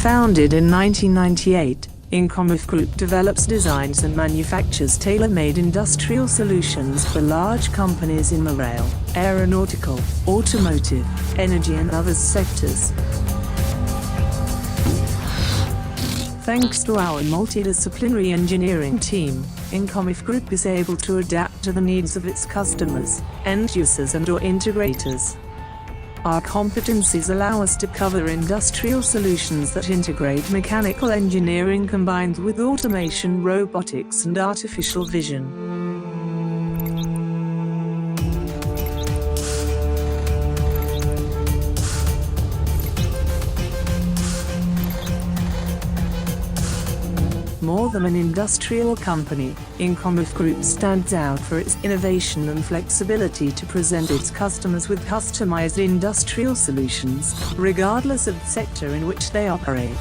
Founded in 1998, Incomef Group develops, designs and manufactures tailor-made industrial solutions for large companies in the rail, aeronautical, automotive, energy and other sectors. Thanks to our multidisciplinary engineering team, Incomef Group is able to adapt to the needs of its customers, end users and/or integrators. Our competencies allow us to cover industrial solutions that integrate mechanical engineering combined with automation, robotics and artificial vision. More than an industrial company, Incomef Group stands out for its innovation and flexibility to present its customers with customized industrial solutions, regardless of the sector in which they operate.